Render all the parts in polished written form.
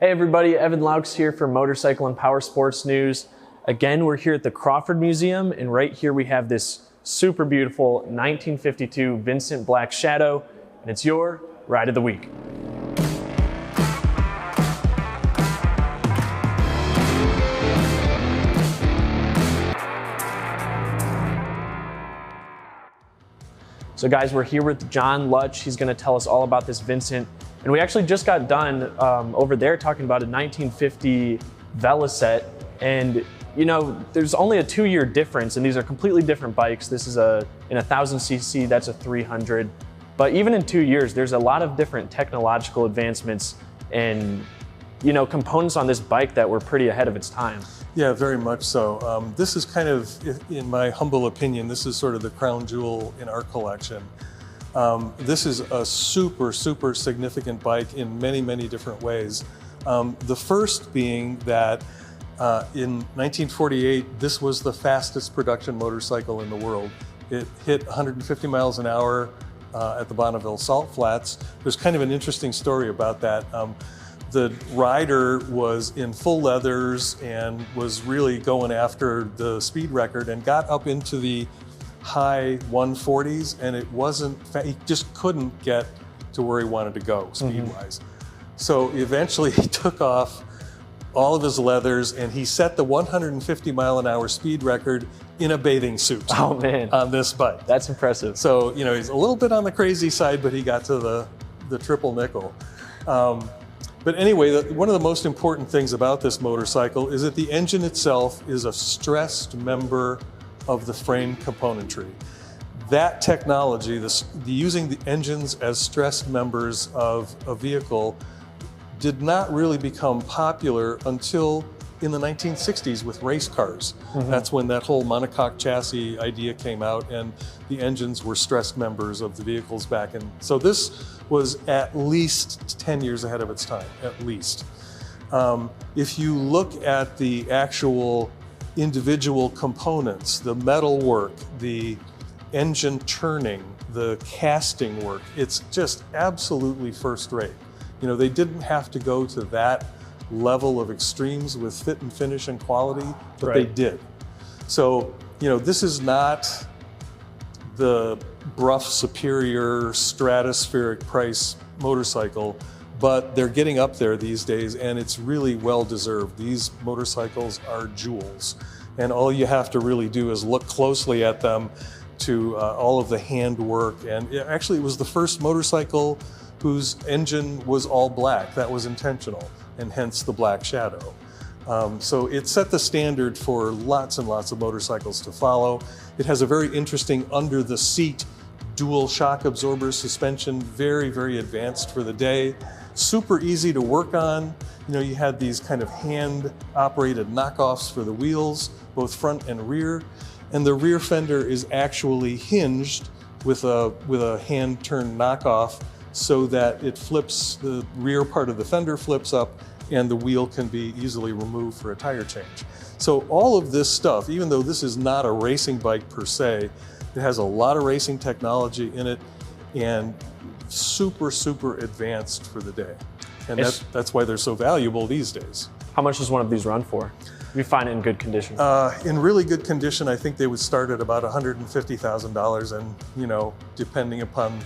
Hey everybody, Evan Laux here for Motorcycle and Power Sports News. Again, we're here at the Crawford Museum, and right here we have this super beautiful 1952 Vincent Black Shadow, and it's your Ride of the Week. So guys, we're here with John Lutsch. He's gonna tell us all about this Vincent. And we actually just got done over there talking about a 1950 Velocette. And you know, there's only a 2-year difference, and these are completely different bikes. This is in 1000cc, that's a 300. But even in 2 years, there's a lot of different technological advancements and components on this bike that were pretty ahead of its time. Yeah, very much so. This is kind of, in my humble opinion, this is sort of the crown jewel in our collection. This is a super significant bike in many different ways. The first being that in 1948, this was the fastest production motorcycle in the world. It hit 150 miles an hour at the Bonneville Salt Flats. There's kind of an interesting story about that. The rider was in full leathers and was really going after the speed record and got up into the high 140s, and he just couldn't get to where he wanted to go speed-wise. So eventually he took off all of his leathers and he set the 150 mile an hour speed record in a bathing suit. Oh man, on this bike. That's impressive. So, he's a little bit on the crazy side, but he got to the triple nickel. But anyway, one of the most important things about this motorcycle is that the engine itself is a stressed member of the frame componentry. That technology, using the engines as stressed members of a vehicle, did not really become popular until in the 1960s with race cars. That's when that whole monocoque chassis idea came out, and the engines were stressed members of the vehicles back in. So this was at least 10 years ahead of its time, at least. If you look at the actual individual components, the metal work, the engine turning, the casting work, it's just absolutely first rate. They didn't have to go to that level of extremes with fit and finish and quality, but they did. So, this is not the Brough superior stratospheric price motorcycle, but they're getting up there these days, and it's really well deserved. These motorcycles are jewels, and all you have to really do is look closely at them to all of the handwork. And actually, it was the first motorcycle whose engine was all black. That was intentional, and hence the Black Shadow. So it set the standard for lots and lots of motorcycles to follow. It has a very interesting under-the-seat dual shock absorber suspension, very advanced for the day. Super easy to work on. You had these kind of hand-operated knockoffs for the wheels, both front and rear, and the rear fender is actually hinged with a hand-turned knockoff, so that it flips, the rear part of the fender flips up, and the wheel can be easily removed for a tire change. So all of this stuff, even though this is not a racing bike per se, it has a lot of racing technology in it, and super advanced for the day. And that's why they're so valuable these days. How much does one of these run for? You find it in good condition? In really good condition, I think they would start at about $150,000, and depending upon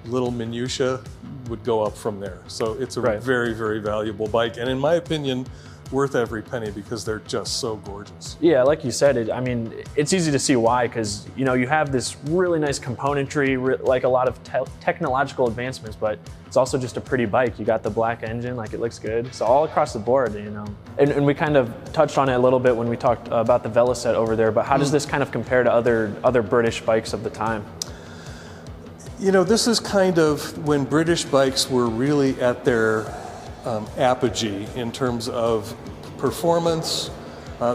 little minutia, would go up from there. So it's a very valuable bike, and in my opinion, worth every penny because they're just so gorgeous. Yeah, like you said, it's easy to see why, because you have this really nice componentry, like a lot of technological advancements, but it's also just a pretty bike. You got the black engine, like it looks good. So all across the board, And we kind of touched on it a little bit when we talked about the Velocette over there, but how does this kind of compare to other British bikes of the time? This is kind of when British bikes were really at their apogee in terms of performance.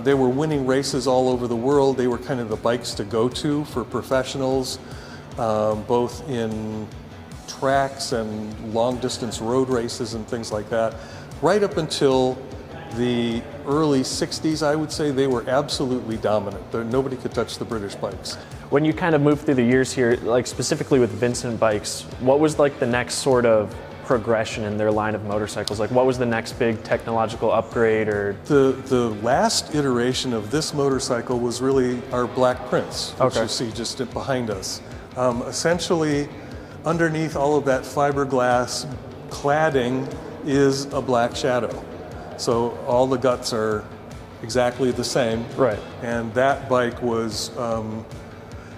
They were winning races all over the world. They were kind of the bikes to go to for professionals, both in tracks and long distance road races and things like that. Right up until the early 60s, I would say, they were absolutely dominant. Nobody could touch the British bikes. When you kind of moved through the years here, like specifically with Vincent bikes, what was like the next sort of progression in their line of motorcycles? Like, what was the next big technological upgrade? Or the last iteration of this motorcycle was really our Black Prince, which Okay. you see just behind us. Essentially, underneath all of that fiberglass cladding is a Black Shadow. So all the guts are exactly the same. Right. And that bike was,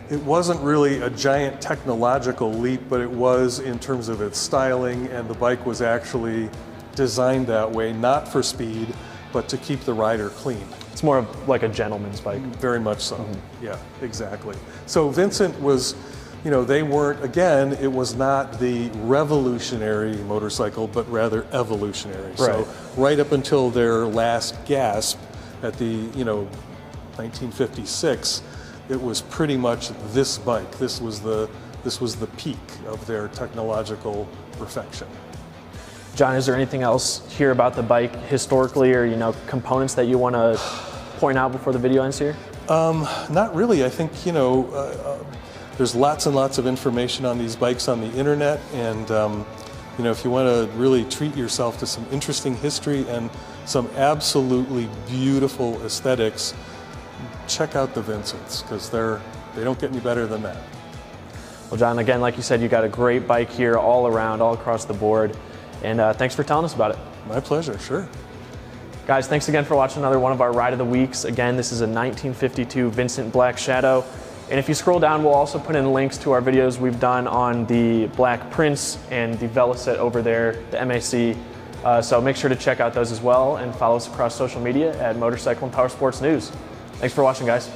it wasn't really a giant technological leap, but it was in terms of its styling, and the bike was actually designed that way, not for speed, but to keep the rider clean. it's more of like a gentleman's bike. Very much so. Yeah, exactly. So Vincent was, they weren't, again, it was not the revolutionary motorcycle, but rather evolutionary. So right up until their last gasp at the, 1956, it was pretty much this bike. This was the peak of their technological perfection. John, is there anything else here about the bike historically, or components that you want to point out before the video ends here? Not really. I think there's lots and lots of information on these bikes on the internet, and if you want to really treat yourself to some interesting history and some absolutely beautiful aesthetics, check out the Vincents, because they don't get any better than that. Well, John, again, like you said, you got a great bike here all around, all across the board, and thanks for telling us about it. My pleasure, sure. Guys, thanks again for watching another one of our Ride of the Weeks. Again, this is a 1952 Vincent Black Shadow. And if you scroll down, we'll also put in links to our videos we've done on the Black Prince and the Veliset over there, the MAC. So make sure to check out those as well, and follow us across social media at Motorcycle and Powersports News. Thanks for watching, guys.